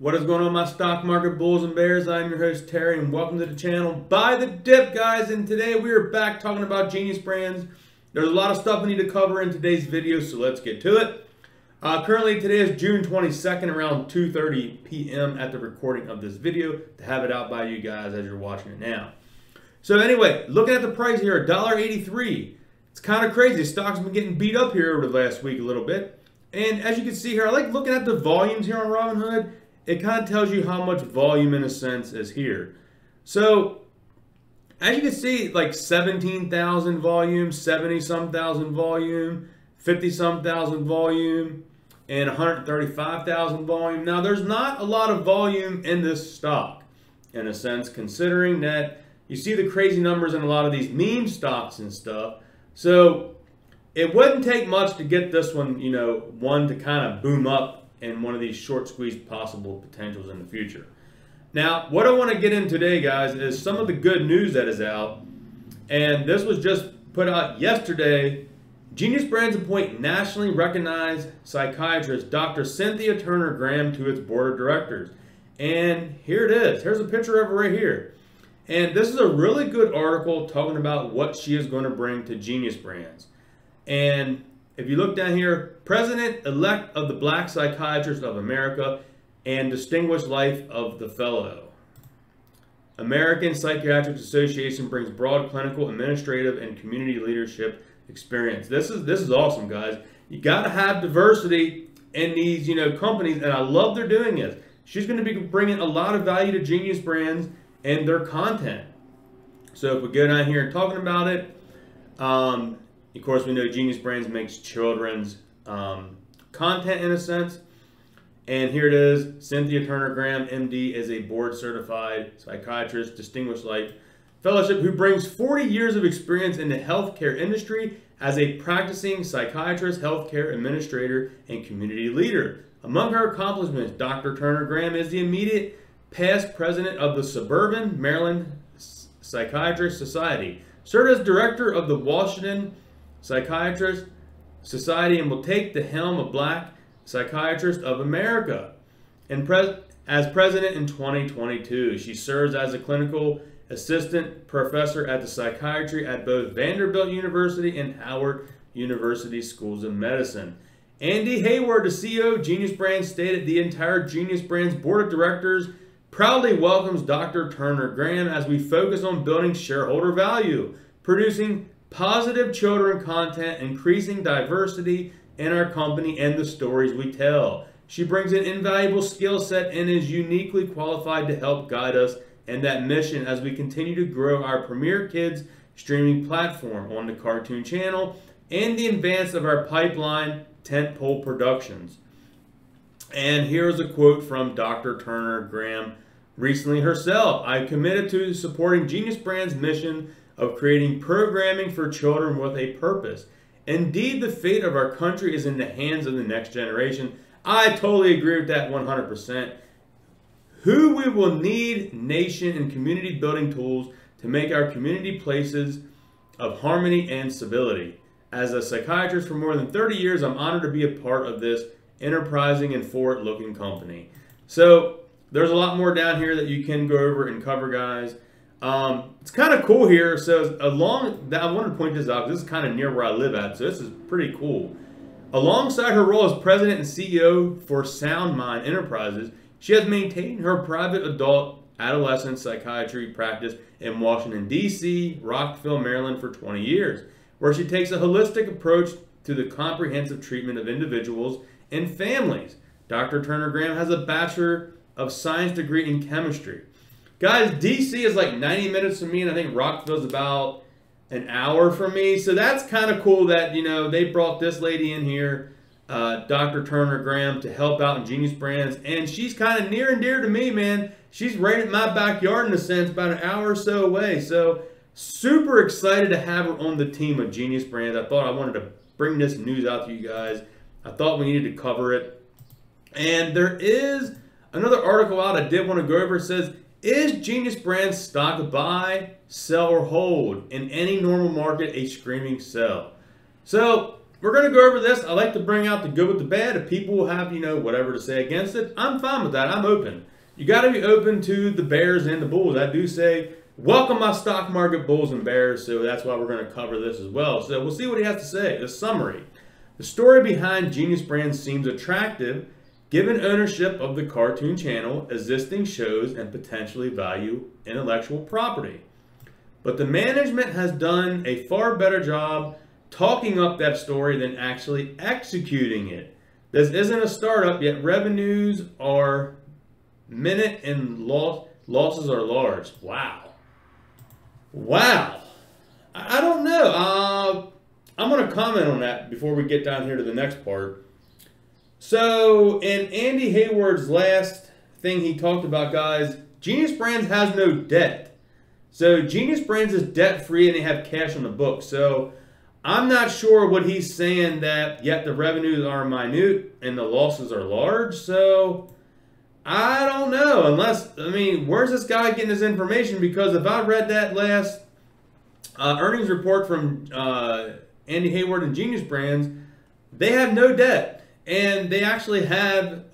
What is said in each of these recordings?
What is going on, my stock market bulls and bears? I'm your host Terry, and welcome to the channel Buy the Dip, guys. And today we are back talking about Genius Brands. There's a lot of stuff we need to cover in today's video, so let's get to it. Currently, today is June 22nd, around 2:30 p.m. at the recording of this video to have it out by you guys as you're watching it now. So anyway, looking at the price here, $1.83. It's kind of crazy. Stock's been getting beat up here over the last week a little bit. And as you can see here, I like looking at the volumes here on Robinhood. It kind of tells you how much volume, in a sense, is here. So, as you can see, like 17,000 volume, 70-some thousand volume, 50-some thousand volume, and 135,000 volume. Now, there's not a lot of volume in this stock, in a sense, considering that you see the crazy numbers in a lot of these meme stocks and stuff. So, it wouldn't take much to get this one, one to kind of boom up in one of these short squeeze possible potentials in the future. Now, what I want to get in today, guys, is some of the good news that is out. And this was just put out yesterday. Genius Brands appoint nationally recognized psychiatrist Dr. Cynthia Turner Graham to its board of directors. And here it is. Here's a picture of her right here. And this is a really good article talking about what she is going to bring to Genius Brands. And if you look down here, President-elect of the Black Psychiatrists of America and Distinguished Life of the Fellow. American Psychiatric Association brings broad clinical, administrative, and community leadership experience. This is awesome, guys. You got to have diversity in these, companies, and I love they're doing this. She's going to be bringing a lot of value to Genius Brands and their content. So if we go down here and talking about it, of course, we know Genius Brands makes children's content, in a sense. And here it is. Cynthia Turner Graham, MD, is a board-certified psychiatrist, distinguished life fellowship, who brings 40 years of experience in the healthcare industry as a practicing psychiatrist, healthcare administrator, and community leader. Among her accomplishments, Dr. Turner Graham is the immediate past president of the Suburban Maryland Psychiatric Society, served as director of the Washington Psychiatrist Society, and will take the helm of Black Psychiatrists of America and as president in 2022. She serves as a clinical assistant professor at the psychiatry at both Vanderbilt University and Howard University Schools of Medicine. Andy Hayward, the CEO of Genius Brands, stated the entire Genius Brands board of directors proudly welcomes Dr. Turner Graham as we focus on building shareholder value, producing positive children content, increasing diversity in our company and the stories we tell. She brings an invaluable skill set and is uniquely qualified to help guide us in that mission as we continue to grow our Premier Kids streaming platform on the Cartoon Channel and the advance of our pipeline tentpole productions. And here's a quote from Dr. Turner Graham recently herself. "I committed to supporting Genius Brands' mission of creating programming for children with a purpose. Indeed, the fate of our country is in the hands of the next generation." I totally agree with that 100%. Who we will need nation and community building tools to make our community places of harmony and civility. As a psychiatrist for more than 30 years, I'm honored to be a part of this enterprising and forward-looking company. So there's a lot more down here that you can go over and cover, guys. It's kind of cool here. So I wanted to point this out because this is kind of near where I live at, so this is pretty cool. Alongside her role as president and CEO for Sound Mind Enterprises, she has maintained her private adult adolescent psychiatry practice in Washington, D.C., Rockville, Maryland for 20 years, where she takes a holistic approach to the comprehensive treatment of individuals and families. Dr. Turner Graham has a Bachelor of Science degree in chemistry. Guys, DC is like 90 minutes from me, and I think Rockville is about an hour from me. So that's kind of cool that, they brought this lady in here, Dr. Turner Graham, to help out in Genius Brands. And she's kind of near and dear to me, man. She's right at my backyard, in a sense, about an hour or so away. So super excited to have her on the team of Genius Brands. I thought I wanted to bring this news out to you guys. I thought we needed to cover it. And there is another article out I did want to go over. It says, is Genius Brands stock a buy, sell, or hold? In any normal market, a screaming sell. So we're going to go over this. I like to bring out the good with the bad. If people have, whatever to say against it, I'm fine with that. I'm open. You got to be open to the bears and the bulls. I do say, welcome my stock market bulls and bears, so that's why we're going to cover this as well. So we'll see what he has to say. The summary. The story behind Genius Brands seems attractive, given ownership of the cartoon channel, existing shows, and potentially value intellectual property. But the management has done a far better job talking up that story than actually executing it. This isn't a startup, yet revenues are minute and losses are large. Wow. Wow. I don't know. I'm going to comment on that before we get down here to the next part. So, in Andy Hayward's last thing he talked about, guys, Genius Brands has no debt. So, Genius Brands is debt-free and they have cash on the books. So, I'm not sure what he's saying that, yet the revenues are minute and the losses are large. So, I don't know. Unless, where's this guy getting his information? Because if I read that last earnings report from Andy Hayward and Genius Brands, they have no debt. And they actually have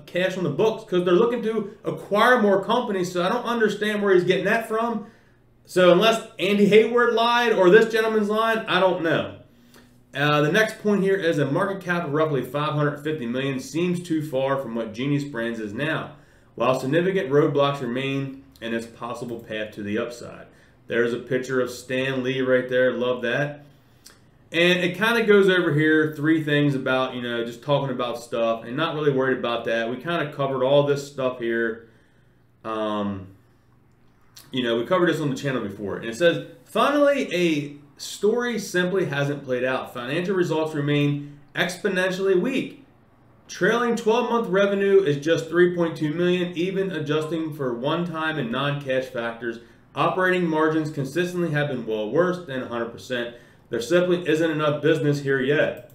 cash on the books because they're looking to acquire more companies. So I don't understand where he's getting that from. So unless Andy Hayward lied or this gentleman's lying, I don't know. The next point here is a market cap of roughly $550 million seems too far from what Genius Brands is now, while significant roadblocks remain in its possible path to the upside. There's a picture of Stan Lee right there. Love that. And it kind of goes over here, 3 things about, just talking about stuff and not really worried about that. We kind of covered all this stuff here. We covered this on the channel before. And it says, finally, a story simply hasn't played out. Financial results remain exponentially weak. Trailing 12-month revenue is just $3.2 million, even adjusting for one-time and non-cash factors. Operating margins consistently have been well worse than 100%. There simply isn't enough business here yet.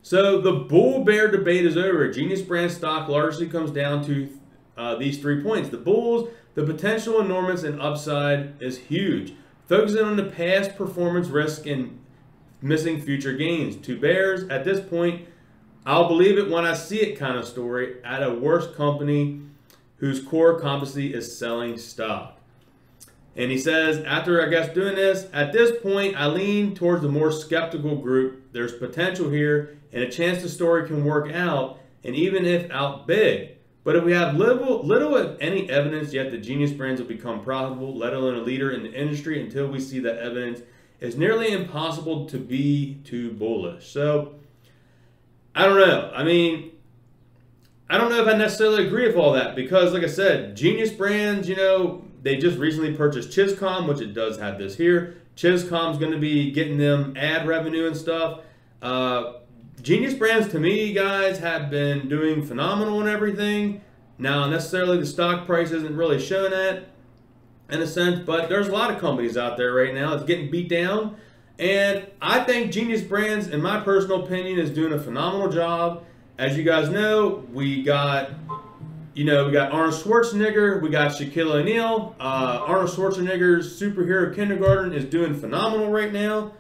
So the bull-bear debate is over. Genius Brand stock largely comes down to these 3 points. The bulls, the potential enormous and upside is huge. Focusing on the past performance risk and missing future gains. To bears, at this point, I'll believe it when I see it kind of story at a worse company whose core competency is selling stock. And he says, after, doing this, at this point, I lean towards the more skeptical group. There's potential here and a chance the story can work out, and even if out big. But if we have little if any evidence yet that Genius Brands will become profitable, let alone a leader in the industry, until we see that evidence, it's nearly impossible to be too bullish. So, I don't know. I don't know if I necessarily agree with all that because, like I said, Genius Brands, they just recently purchased Chizcom, which it does have this here. Chizcom's going to be getting them ad revenue and stuff. Genius Brands, to me, guys, have been doing phenomenal and everything. Now, necessarily the stock price isn't really showing that in a sense, but there's a lot of companies out there right now that's getting beat down. And I think Genius Brands, in my personal opinion, is doing a phenomenal job. As you guys know, we got Arnold Schwarzenegger, we got Shaquille O'Neal. Arnold Schwarzenegger's Superhero Kindergarten is doing phenomenal right now.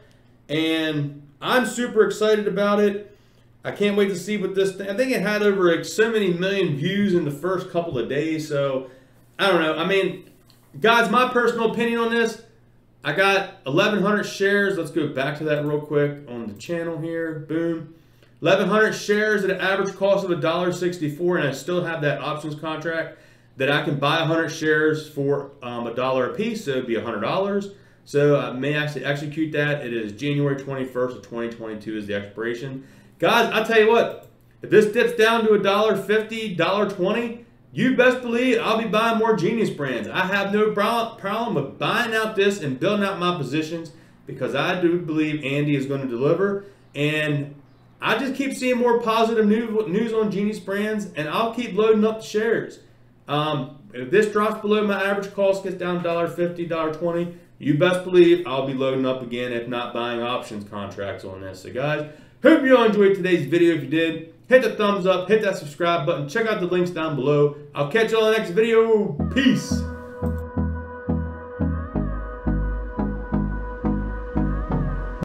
And I'm super excited about it. I can't wait to see what this thing, I think it had over so many million views in the first couple of days. So, I don't know. Guys, my personal opinion on this, I got 1,100 shares. Let's go back to that real quick on the channel here. Boom. 1,100 shares at an average cost of $1.64, and I still have that options contract that I can buy 100 shares for $1 a piece, so it'd be $100. So I may actually execute that. It is January 21st of 2022 is the expiration. Guys, I'll tell you what, if this dips down to $1.50, $1.20, you best believe I'll be buying more Genius Brands. I have no problem with buying out this and building out my positions because I do believe Andy is going to deliver. And I just keep seeing more positive news on Genius Brands, and I'll keep loading up the shares. If this drops below my average cost, gets down $1.50, $1.20, you best believe I'll be loading up again, if not buying options contracts on this. So guys, hope you all enjoyed today's video. If you did, hit the thumbs up, hit that subscribe button, check out the links down below. I'll catch you all in the next video. Peace.